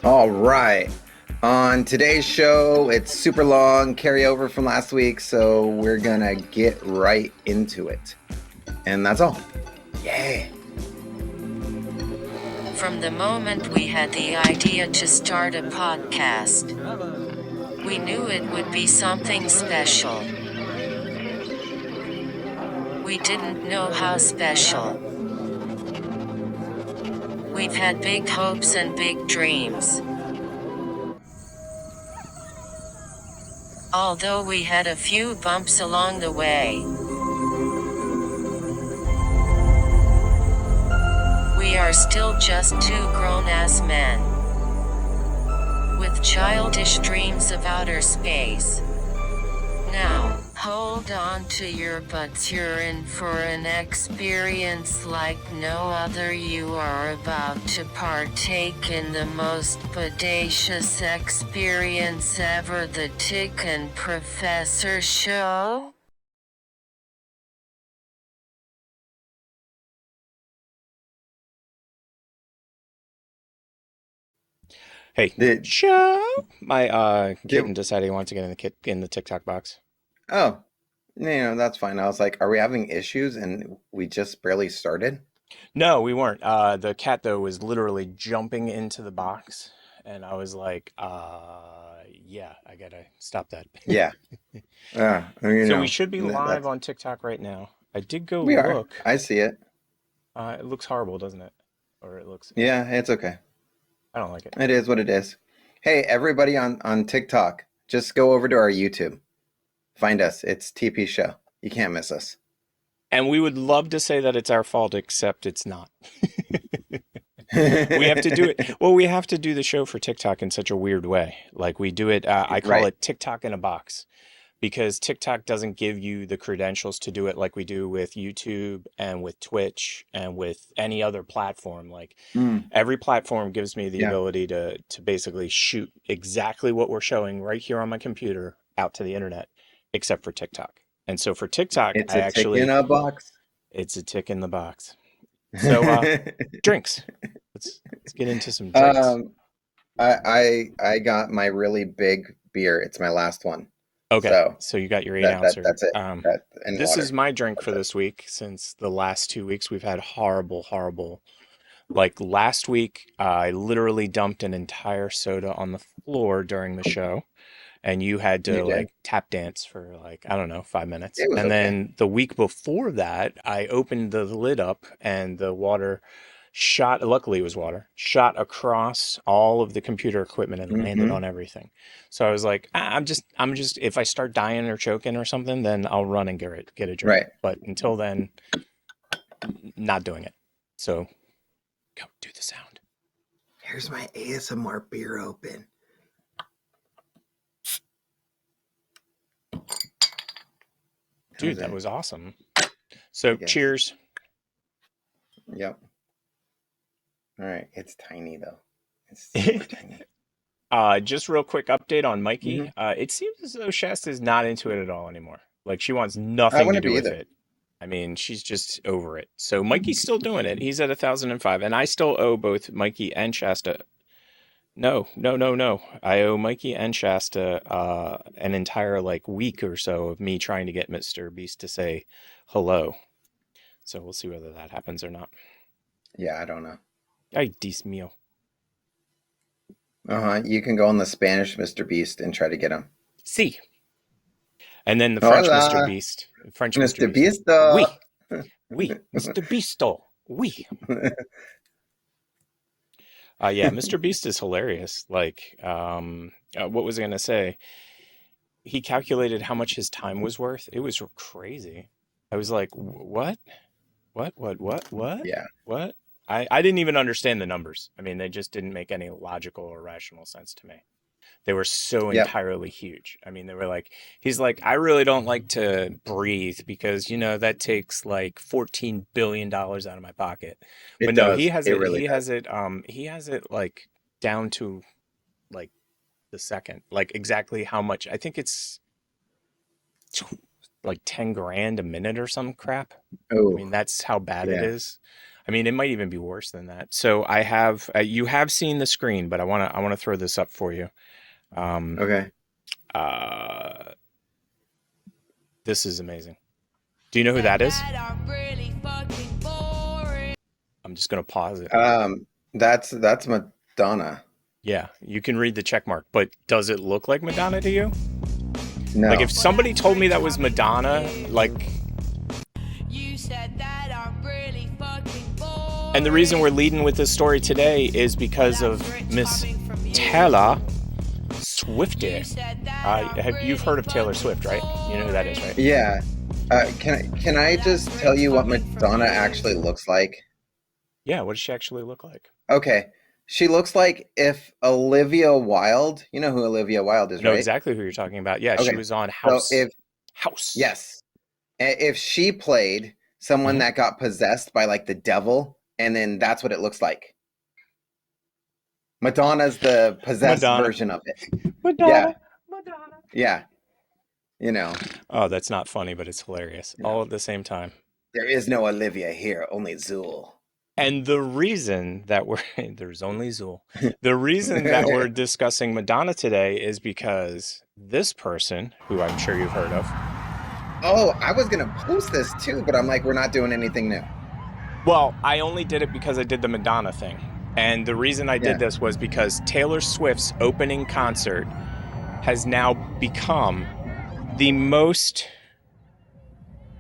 All right. On today's show, it's super long, carryover from last week, so we're gonna get right into it. And that's all. Yeah. From the moment we had the idea to start a podcast, we knew it would be something special. We didn't know how special. We've had big hopes and big dreams. Although we had a few bumps along the way. We are still just two grown-ass men with childish dreams of outer space. Now, hold on to your butts, you're in for an experience like no other. You are about to partake in the most bodacious experience ever, the Tick and Professor Show. Hey, Did, Joe. My did, kitten decided he wanted to get in the TikTok box. oh, that's fine. I was like, are we having issues? And we just barely started? No, we weren't. The cat though was literally jumping into the box, and I was like, yeah, I gotta stop that. Yeah. So we should be live That's, on TikTok right now. I did go we are. look. I see it. It looks horrible, doesn't it? Or it looks. Yeah, it's okay. I don't like it. It is what it is. Hey, everybody on TikTok, just go over to our YouTube. Find us. It's TP Show. You can't miss us. And we would love to say that it's our fault, except it's not. We have to do it. Well, we have to do the show for TikTok in such a weird way. Like we do it, I call Right. it TikTok in a box because TikTok doesn't give you the credentials to do it like we do with YouTube and with Twitch and with any other platform. Like Mm, every platform gives me the yeah. ability to basically shoot exactly what we're showing right here on my computer out to the internet, except for TikTok. And so for TikTok, It's a tick in a box. it's a tick in the box. So drinks. Let's get into some drinks. um, I got my really big beer. It's my last one. Okay, So so you got your eight that that ouncer. that's it. That and This is water. my drink That's for it. this week since the last 2 weeks we've had horrible, horrible. Like last week, I literally dumped an entire soda on the floor during the show, and you had You to did. like tap dance for like, I don't know, 5 minutes. It was And okay. then the week before that, I opened the lid up and the water shot, luckily it was water, shot across all of the computer equipment and landed Hmm. on everything. So I was like, I'm just, if I start dying or choking or something, then I'll run and get a drink. Right. But until then, not doing it. So go do the sound. Here's my ASMR beer open. Dude, How's that it? was awesome. I So guess. cheers. Yep. All right. It's tiny though. It's super tiny. Just real quick update on Hmm. Mikey. It seems as though Shasta's not into it at all anymore. Like she wants I nothing to wouldn't do be with either. it. I mean, she's just over it. So Mikey's still doing it. He's at 1,005, and I still owe both Mikey and Shasta. No, no, no, no. I owe Mikey and Shasta an entire like week or so of me trying to get Mr. Beast to say hello. So we'll see whether that happens or not. Yeah, I don't know. Ay, Dios mío. You can go on the Spanish Mr. Beast and try to get him. See. And then the French Mr. Hola, Beast. French Mr. Mr. Beast. Beasto. Oui. Oui, Mr. Beasto. Oui. Yeah, Mr. Beast is hilarious. Like, what was I gonna say? He calculated how much his time was worth. It was crazy. I was like, what? What? Yeah. What? I didn't even understand the numbers. I mean, they just didn't make any logical or rational sense to me. They were so Yep. entirely huge. I mean, they were like, he's like, I really don't like to breathe because, that takes like $14 billion out of my pocket. It But no, does. It really does. he has it like down to like the second, like exactly how much. I think it's like 10 grand a minute or some crap. I Oh, mean, that's how bad it yeah. is. I mean, it might even be worse than that. So I have you have seen the screen, but I want to throw this up for you. Okay. Uh, this is amazing. Do you know who that is? I'm just gonna pause it. That's Madonna. Yeah, you can read the check mark, but does it look like Madonna to you? No. Like if somebody told me that was Madonna, like. And the reason we're leading with this story today is because of Miss Taylor Swift. You've heard of Taylor Swift, right? You know who that is, right? Yeah. Can I just tell you what Madonna actually looks like? Yeah, what does she actually look like? Okay. She looks like if Olivia Wilde, you know who Olivia Wilde is, I know right? exactly who you're talking about. Yeah, Okay. she was on So House. House. yes. If she played someone that got possessed by like the devil, and then that's what it looks like. Madonna's the possessed version of it. Madonna. Yeah. You know. Oh, that's not funny, but it's hilarious. You know. All at the same time. There is no Olivia here, only Zool. And the reason that there's only Zool. The reason that we're discussing Madonna today is because this person, who I'm sure you've heard of. Oh, I was going to post this too, but I'm like, we're not doing anything new. Well, I only did it because I did the Madonna thing. And the reason I did this was because Taylor Swift's opening concert has now become the most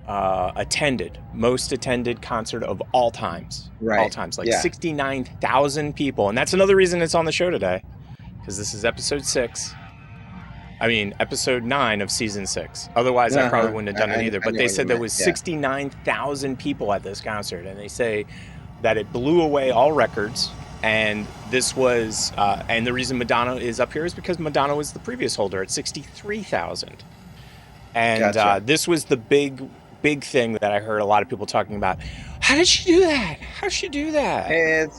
attended concert of all times. Right. All times. Like 69,000 people. And that's another reason it's on the show today. Because this is episode 9 of season 6. Otherwise, I probably wouldn't have done it either. But they said there was 69,000 people at this concert. And they say that it blew away all records. And this was, and the reason Madonna is up here is because Madonna was the previous holder at 63,000. And this was the big thing that I heard a lot of people talking about. How did she do that? How did she do that? It's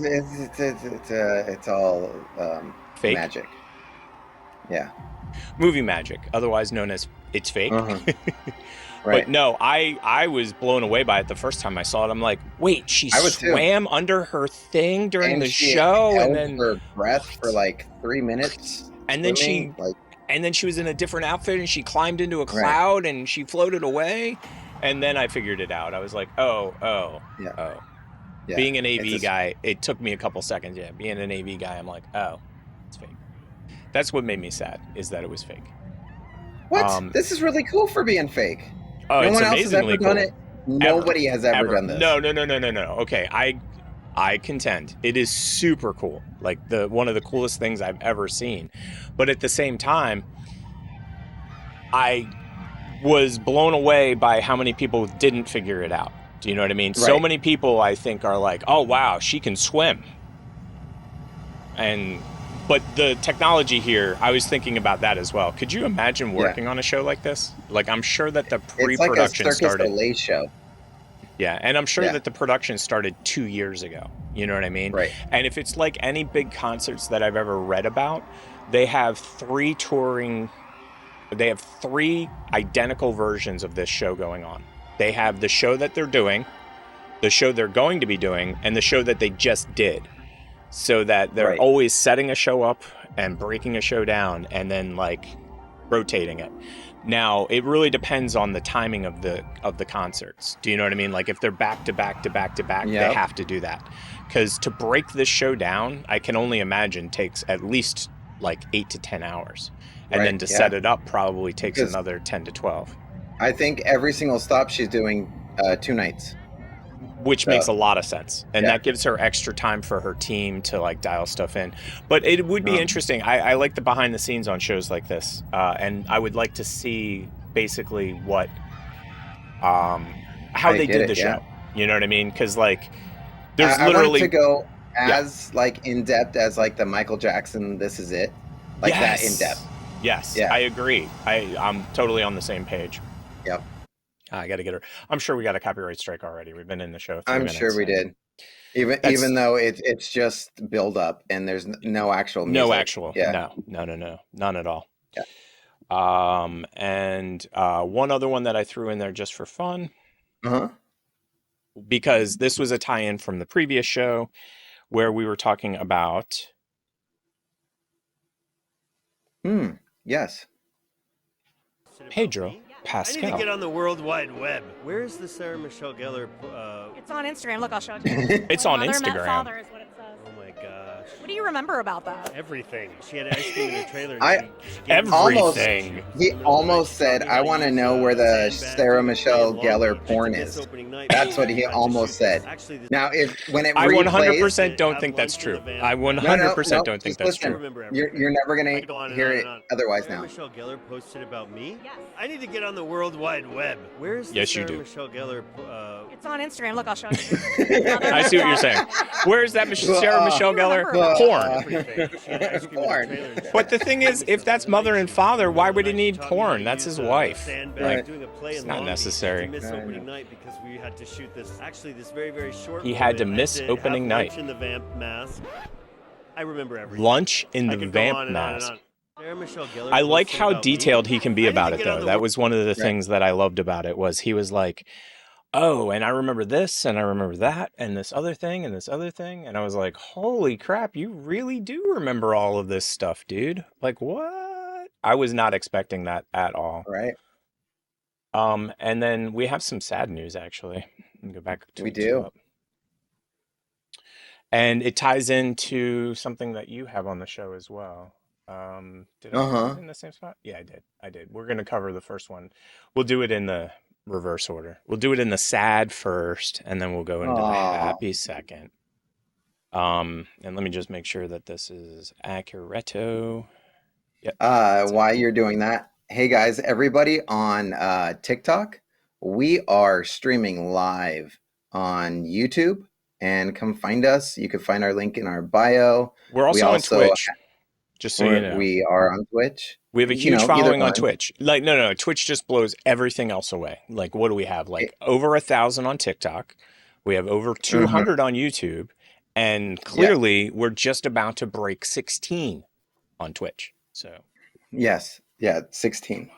all fake magic. Yeah. Movie magic, otherwise known as it's fake. Right. But no, I was blown away by it the first time I saw it. I'm like, wait, she swam under her thing during the show, and then her breath for like 3 minutes, and then she was in a different outfit, and she climbed into a cloud, and she floated away, and then I figured it out. I was like, oh. Yeah, being an AV guy, it took me a couple seconds. Yeah, being an AV guy, I'm like, oh, it's fake. That's what made me sad, is that it was fake. What? This is really cool for being fake. Oh, no it's one else has ever amazingly done it. Nobody has ever done this. No. Okay, I contend it is super cool. Like one of the coolest things I've ever seen. But at the same time, I was blown away by how many people didn't figure it out. Do you know what I mean? Right. So many people, I think, are like, "Oh wow, she can swim." But the technology here, I was thinking about that as well. Could you imagine working on a show like this? Like, I'm sure that the pre-production it's like a started. Cirque du Soleil show. Yeah, and I'm sure that the production started 2 years ago. You know what I mean? Right. And if it's like any big concerts that I've ever read about, they have 3 identical versions of this show going on. They have the show that they're doing, the show they're going to be doing, and the show that they just did. So that they're always setting a show up and breaking a show down and then like rotating it. Now, it really depends on the timing of the concerts. Do you know what I mean? Like if they're back to back, they have to do that. Because to break this show down, I can only imagine takes at least like 8 to 10 hours. And then to set it up probably takes another 10 to 12. I think every single stop she's doing 2 nights. Which makes a lot of sense. And that gives her extra time for her team to like dial stuff in. But it would be interesting. I like the behind the scenes on shows like this. And I would like to see basically what, how they did the show. You know what I mean? Because like, there's literally. I want to go as like in depth as like the Michael Jackson, This Is It. Like that in depth. Yes, I agree. I'm totally on the same page. Yep. I got to get her. I'm sure we got a copyright strike already. We've been in the show 3 minutes. I'm sure we did. Even though it's just build up and there's no actual music. No actual. No. None at all. Yeah. And one other one that I threw in there just for fun. Uh-huh. because this was a tie-in from the previous show where we were talking about Yes. Pedro I need to Pascal. get on the World Wide Web. Where's the Sarah Michelle Gellar? It's on Instagram. Look, I'll show it to you. It's When on Mother Met Instagram. Father is what it says. Oh my gosh. What do you remember about that? Everything. She had ice cream in her trailer. And I- she gave me Everything. He almost said, "I want to know where the Sarah Michelle Gellar porn is." That's what he almost said. Now, when it I replays, 100% don't think that's true. I 100% don't think that's just true. listen. You're never gonna hear it otherwise Sarah now. Michelle Gellar posted about me? Yes. I need to get on the World Wide Web. Where's the Yes, you Sarah do. Michelle Gellar? It's on Instagram. Look, I'll show it to you. Mother I Met see what you're Father. saying. Where's that Sarah Michelle Gellar? remember Porn. Everything. She had ice cream in her Porn. trailer and she But the thing is, if that's mother and father, why would he need porn? That's his wife. Right. Doing a play It's in not Long Beach. necessary. Had to miss I opening know. night because we had to shoot this. Actually, this very, very short. He had to moment. I miss did opening have night. lunch in the vamp mask. I remember everything. Lunch in I the could go vamp on and on and mask. on. Sarah Michelle Gellar I like posted how about me. detailed he can be I need to about it, get on though. the That was one of the Right. things that I loved about it was he was like, oh, and I remember this, and I remember that, and this other thing, and this other thing. And I was like, holy crap, you really do remember all of this stuff, dude. Like, what? I was not expecting that at all. Right? And then we have some sad news, actually. Let me go back to We two do. up. And it ties into something that you have on the show as well. Did I put Uh-huh. it in the same spot? Yeah, I did. We're going to cover the first one. We'll do it in the reverse order. We'll do it in the sad first, and then we'll go into the Aw. happy second. And let me just make sure that this is accureto. Yep. While you're doing that, hey guys, everybody on TikTok, we are streaming live on YouTube, and come find us. You can find our link in our bio. We're also on Twitch, just so you know. We are on Twitch. We have a You huge know, either following on one. Twitch. Like, no, Twitch just blows everything else away. Like, what do we have? Like, over 1,000 on TikTok. We have over 200 on YouTube. And clearly, we're just about to break 16 on Twitch. So, Yes. Yeah, 16.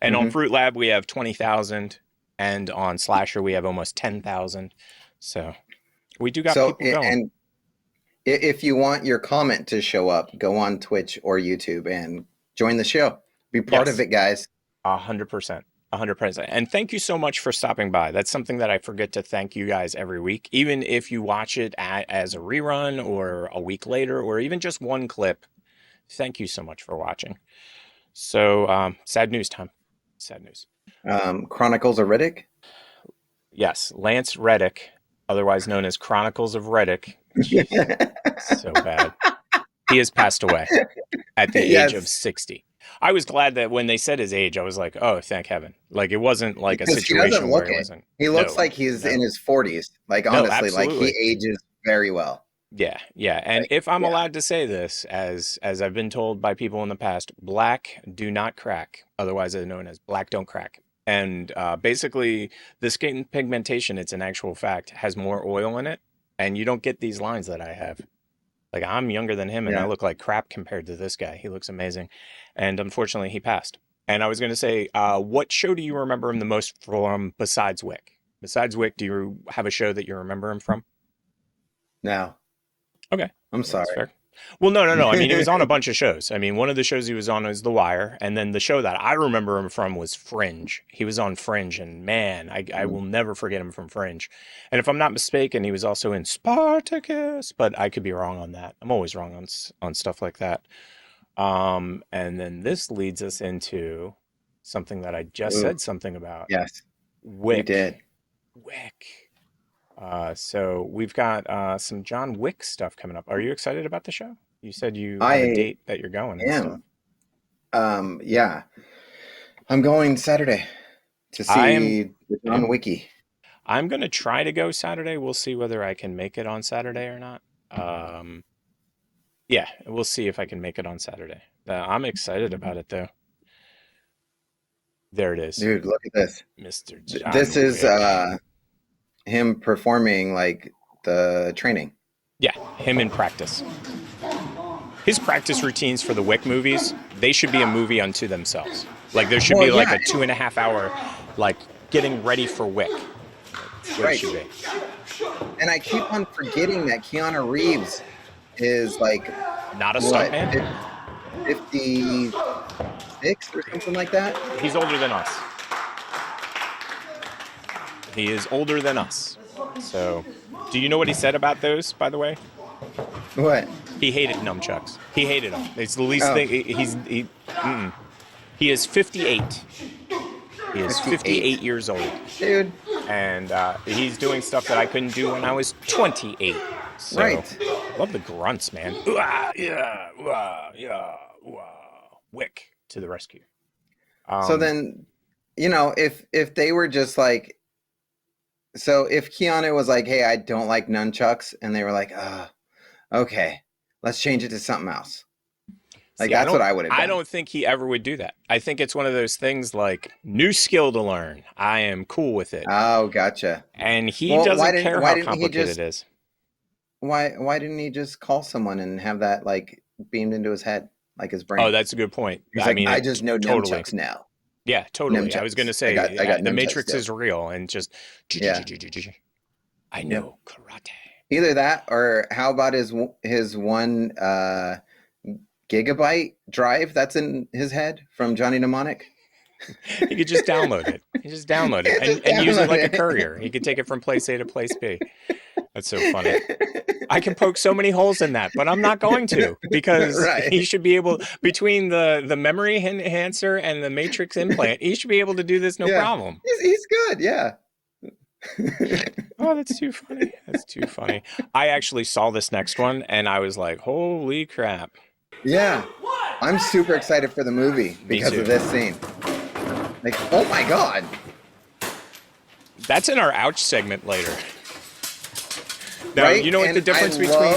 and on Fruit Lab, we have 20,000. And on Slasher, we have almost 10,000. So, we do got people going. And if you want your comment to show up, go on Twitch or YouTube and join the show. Be part of it, guys. 100%. 100%. And thank you so much for stopping by. That's something that I forget to thank you guys every week. Even if you watch it as a rerun or a week later or even just one clip, thank you so much for watching. So, sad news time. Sad news. Chronicles of Riddick. Yes, Lance Reddick, otherwise known as Chronicles of Reddick. So bad. He has passed away at the age of 60. I was glad that when they said his age, I was like, oh, thank heaven. Like, it wasn't like a Because he situation doesn't where look he it. wasn't. He looks like he's in his 40s. Like, honestly, like he absolutely. ages very well. Yeah. And if I'm allowed to say this, as I've been told by people in the past, black do not crack, otherwise known as black don't crack. And basically, the skin pigmentation, it's an actual fact, has more oil in it, and you don't get these lines that I have. Like, I'm younger than him, and I look like crap compared to this guy. He looks amazing. And unfortunately, he passed. And I was going to say, what show do you remember him the most from besides Wick? Besides Wick, do you have a show that you remember him from? No. Okay. I'm sorry. That's fair. Well, no. I mean, he was on a bunch of shows. I mean, one of the shows he was on was The Wire. And then the show that I remember him from was Fringe. He was on Fringe. And man, I will never forget him from Fringe. And if I'm not mistaken, he was also in Spartacus. But I could be wrong on that. I'm always wrong on stuff like that. And then this leads us into something that I just said something about. Yes. Wick. You did. Wick. So we've got some John Wick stuff coming up. Are you excited about the show? You said you have a date that you're going. And stuff. Yeah. I'm going Saturday to see the John Wicky. I'm going to try to go Saturday. We'll see whether I can make it on Saturday or not. Yeah, we'll see if I can make it on Saturday. I'm excited about it, though. There it is. Dude, look at this. Mr. John This is Wick. him performing like the training. Yeah, him in practice. His practice routines for the Wick movies, they should be a movie unto themselves. Like, there should be like a 2.5 hour, like, getting ready for Wick. What Right. it should be. And I keep on forgetting that Keanu Reeves is like Not a what, stuntman? 56 or something like that. He's older than us. He is older than us. So, do you know what he said about those, by the way? What? He hated nunchucks. He hated them. It's the least Oh. thing. He is 58. He is 58 years old. Dude. And he's doing stuff that I couldn't do when I was 28. So, Right. love the grunts, man. Ooh-ah, yeah, ooh-ah, yeah, ooh-ah. Wick to the rescue. So then, you know, if they were just like, so if Keanu was like, hey, I don't like nunchucks, and they were like, okay, let's change it to something else. Like, that's what I would have done. I don't think he ever would do that. I think it's one of those things like, new skill to learn. I am cool with it. Oh, gotcha. And he doesn't care how complicated it is. Why didn't he just call someone and have that like beamed into his head, like his brain? Oh, that's a good point. He's like, I just know totally. nunchucks now. Yeah, totally. Nunchucks. I was going to say, I got the nunchucks Matrix still. is real, and just, Yeah. I know karate. Either that, or how about his 1 gigabyte drive that's in his head from Johnny Mnemonic? He could just download it. He just download it and use it like a courier. He could take it from place A to place B. That's so funny. I can poke so many holes in that, but I'm not going to, because Right. he should be able, between the memory enhancer and the Matrix implant, he should be able to do this no problem. He's good, yeah. Oh, that's too funny. That's too funny. I actually saw this next one, and I was like, holy crap. Yeah. I'm super excited for the movie because of this scene. Like, oh my God. That's in our ouch segment later. Now, Right? you know what And the difference between...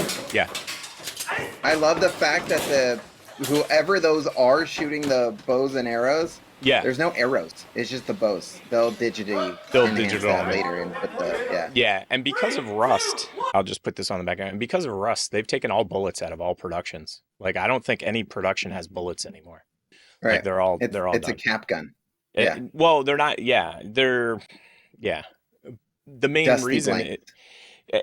I love the fact that whoever those are shooting the bows and arrows, there's no arrows. It's just the bows. They'll digitally enhance that later and put the Yeah, and because of Rust, I'll just put this on the background. And because of Rust, they've taken all bullets out of all productions. Like, I don't think any production has bullets anymore. Right. Like, they're all it's done. a cap gun. Well, they're not. The main Dusty reason.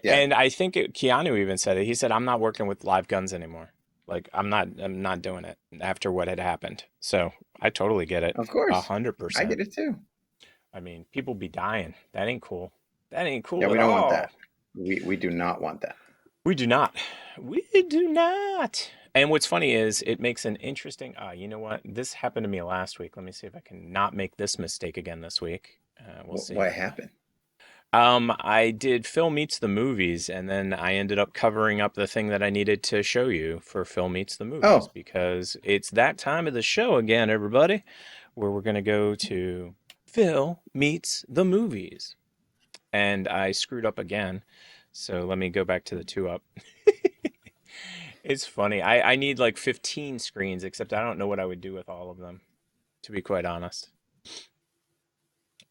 And I think Keanu even said it. He said, "I'm not working with live guns anymore. Like, I'm not doing it after what had happened." So I totally get it. Of course, 100%. I get it too. I mean, people be dying. That ain't cool. That ain't cool. Yeah, we at don't all. want that. We do not want that. We do not. We do not. And what's funny is it makes an interesting. You know what? This happened to me last week. Let me see if I can not make this mistake again this week. We'll see. What happened? I did Phil Meets the Movies, and then I ended up covering up the thing that I needed to show you for Phil Meets the Movies, because it's that time of the show again, everybody, where we're going to go to Phil Meets the Movies. And I screwed up again, so let me go back to the 2-up. It's funny. I need like 15 screens, except I don't know what I would do with all of them, to be quite honest.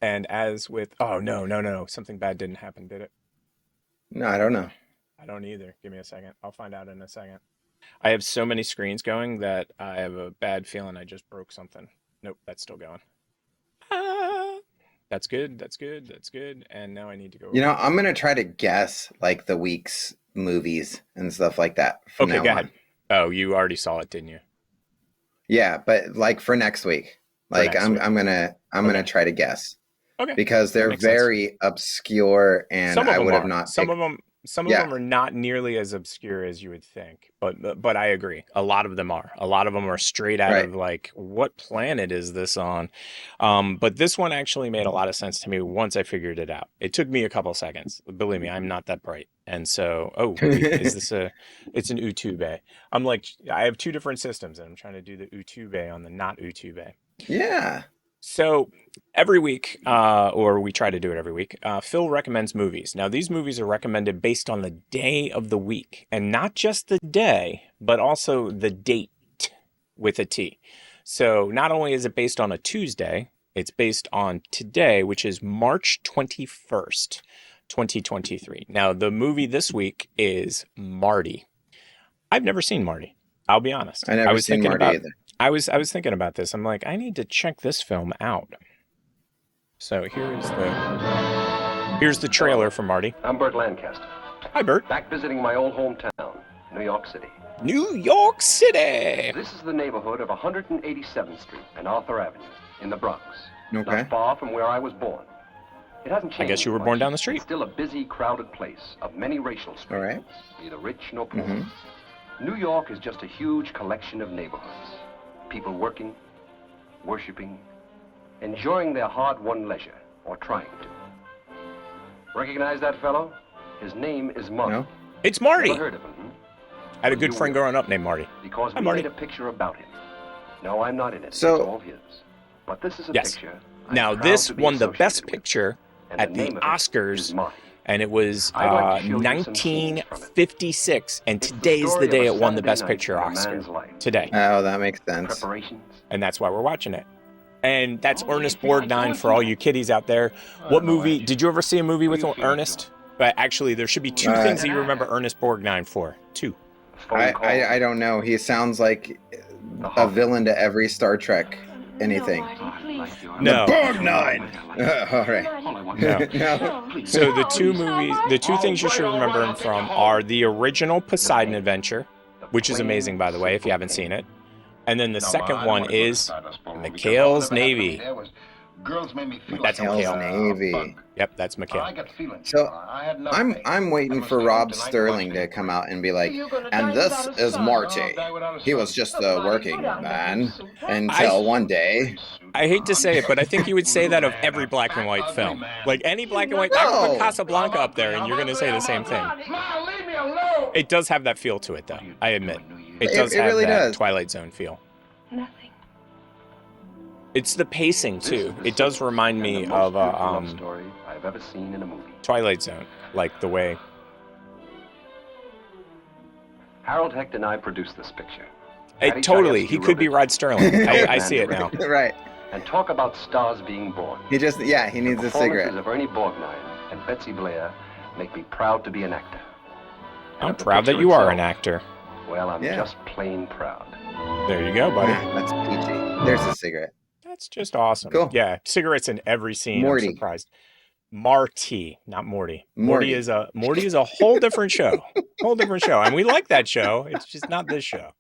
And as with, oh, no, something bad didn't happen, did it? No, I don't know. I don't either. Give me a second. I'll find out in a second. I have so many screens going that I have a bad feeling I just broke something. Nope, that's still going. That's good. And now I need to go. You know, I'm going to try to guess like the week's movies and stuff like that. From Okay, now go on. ahead. Oh, you already saw it, didn't you? Yeah, but like for next week, like I'm gonna try to guess. Okay. Because they're very obscure, and I would have not. Some of them are not nearly as obscure as you would think, but I agree. A lot of them are. A lot of them are straight out of like, what planet is this on? But this one actually made a lot of sense to me once I figured it out. It took me a couple seconds. Believe me, I'm not that bright. And so, is this it's an Utube. I'm like, I have 2 different systems, and I'm trying to do the Utube on the not Utube. Yeah. So every week, or we try to do it every week, Phil recommends movies. Now, these movies are recommended based on the day of the week, and not just the day, but also the date with a T. So not only is it based on a Tuesday, it's based on today, which is March 21st, 2023. Now, the movie this week is Marty. I've never seen Marty. I'll be honest. I never seen Marty either. I was thinking about this. I'm like, I need to check this film out. So here's the... Here's the trailer from Marty. I'm Burt Lancaster, Hi, Bert. back visiting my old hometown, New York City. New York City. This is the neighborhood of 187th Street and Arthur Avenue in the Bronx, Okay. not far from where I was born. It hasn't changed. I guess you were much. born down the street. It's still a busy, crowded place of many racial streets, All right. neither rich nor poor. Mm-hmm. New York is just a huge collection of neighborhoods. People working, worshiping, enjoying their hard-won leisure, or trying to. Recognize that fellow? His name is Marty. No. It's Marty. Never heard of him, I had a good friend growing up named Marty. because Hi, we Marty. made a picture about him. No, I'm not in it. So- It's all his. But this is a Yes. picture. I'm Now, proud this to be won the best associated with, picture and at the name of it Oscars, is Marty. and it was I'd like to show you some scenes from it. 1956, and It's the today's story the day of a it won the Saturday Best night Picture in a Oscar. man's life. Today. Oh, that makes sense. Preparations. And that's why we're watching it. And that's Ernest Borgnine for all you kiddies out there. What movie? Did you ever see a movie with Ernest? But actually, there should be two things that you remember Ernest Borgnine for. Two. Phone call. I don't know. He sounds like The a Hobbit. villain to every Star Trek anything. No. Borgnine. All right. No. No. So the two things you should remember him from are the original Poseidon Adventure, which is amazing, by the way, if you haven't seen it. And then the second one is McHale's Navy. That's Hell's McHale. Navy. Yep, that's McHale. So I'm waiting for Rob Sterling to come out and be like, and this is Marty. He was just a working man until one day. I hate to say it, but I think you would say that of every black and white film. Like any black and white, I would put No. Casablanca up there, and you're going to say the same thing. It does have that feel to it, though. I admit, it does It have really that does. Twilight Zone feel. Nothing. It's the pacing This too. is the It does simplest remind and me the most of beautiful love story I've ever seen in a movie. Twilight Zone, like the way. Harold Hecht and I produced this picture. Patty Totally, Chayefsky he wrote could be it. Rod Sterling. I see it now. Right. And talk about stars being born. He just, yeah, he needs a Performances cigarette. of Ernie Borgnine and Betsy Blair make me proud to be an actor. And I'm of the proud that picture you are itself, an actor. Well, I'm Yeah. just plain proud. There you go, buddy. That's peachy. There's a cigarette. That's just awesome. Cool. Yeah, cigarettes in every scene. Morty. I'm surprised. Marty, not Morty. Morty. Morty is a whole different show. Whole different show. And we like that show. It's just not this show.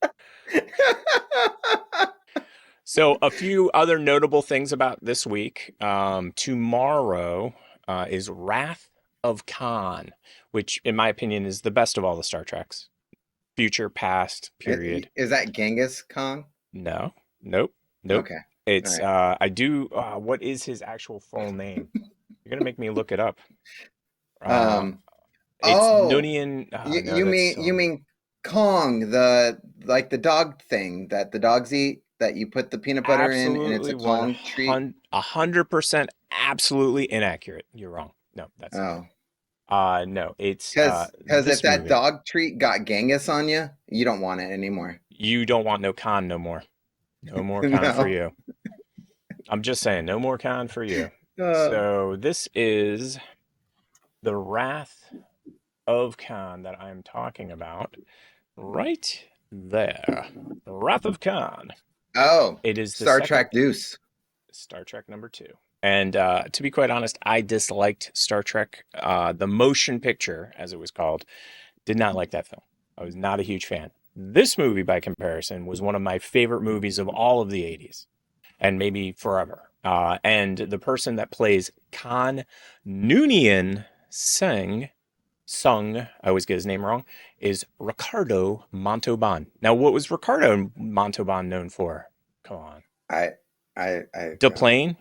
So a few other notable things about this week. Tomorrow is Wrath of Khan, which in my opinion is the best of all the Star Treks. Future, past, period. Is that Genghis Khan? No. Nope. Okay. It's All I do what is his actual full name? You're gonna make me look it up. Um, It's oh, Nunian. you mean Kong, the dog thing that the dogs eat that you put the peanut butter in and it's a Kong treat? 100% absolutely inaccurate. You're wrong. No, that's Oh, no. It's because this if that movie. dog treat got Genghis on you, you don't want it anymore. You don't want no con no more. No more con No. for you. I'm just saying, no more con for you. Uh, So this is the Wrath of Khan that I'm talking about right there. The Wrath of Khan. oh, It is the Star second- Trek Deuce. Star Trek number 2. And to be quite honest, I disliked Star Trek, the motion picture, as it was called. Did not like that film. I was not a huge fan. This movie, by comparison, was one of my favorite movies of all of the 80s and maybe forever. And the person that plays Khan Noonien Sung, I always get his name wrong, is Ricardo Montalban. Now, what was Ricardo Montalban known for? Come on. I Deplane?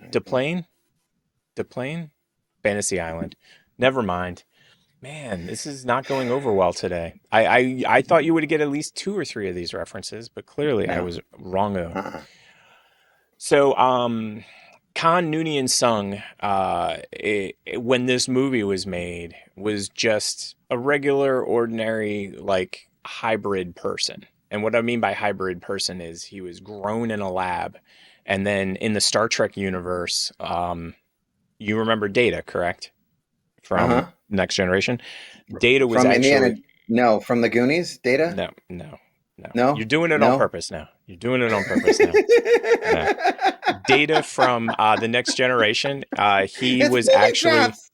Fantasy Island. Never mind. Man, this is not going over well today. I thought you would get at least 2 or 3 of these references, but clearly I No. was wrong. Uh-uh. So, Khan Noonien Sung, when this movie was made, was just a regular, ordinary, like, hybrid person. And what I mean by hybrid person is he was grown in a lab. And then in the Star Trek universe, you remember Data, correct? From Uh-huh. Next Generation. Data was From actually... Indiana? No, from the Goonies, Data? No. No? You're doing it No? on purpose now. Data from the Next Generation. He It's was Billy actually Traps.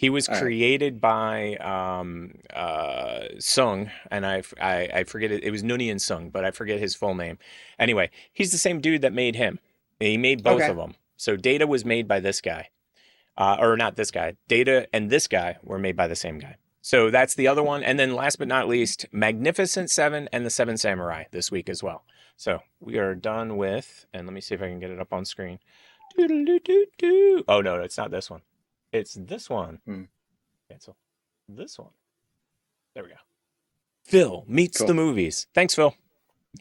He was All right. created by Sung, and I forget it. It was Noonien Sung, but I forget his full name. Anyway, he's the same dude that made him. He made both Okay. of them. So Data was made by this guy, or not this guy. Data and this guy were made by the same guy. So that's the other one. And then last but not least, Magnificent Seven and the Seven Samurai this week as well. So we are done with, and let me see if I can get it up on screen. Doo-doo-doo-doo-doo. Oh, no, it's not this one. It's this one. Cancel. This one. There we go. Phil meets Cool. the movies. Thanks, Phil.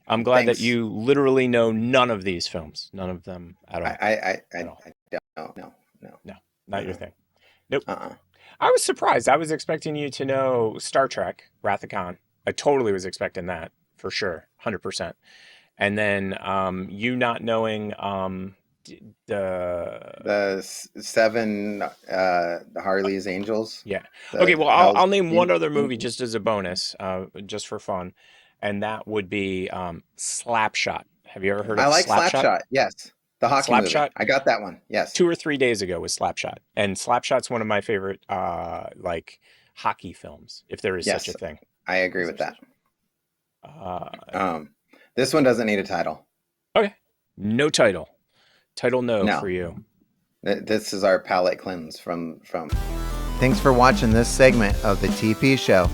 I'm glad Thanks. that you literally know none of these films. None of them at all. I all. don't. No. No, not your thing. Nope. Uh-uh. I was surprised. I was expecting you to know Star Trek, Wrath of Khan. I totally was expecting that for sure, 100%. And then you not knowing the seven Harley's Angels. Yeah. The Okay. Well, Hell's I'll name one other movie Angels. just as a bonus, just for fun, and that would be Slapshot. Have you ever heard of I like Slapshot? Slapshot. Yes, the hockey movie. Slapshot? I got that one. Yes. 2 or 3 days ago was Slapshot, and Slapshot's one of my favorite like hockey films, if there is Yes, such a thing. I agree with that. Uh, This one doesn't need a title. okay. No title. Title no No. for you. This is our palate cleanse from. Thanks for watching this segment of the TP Show.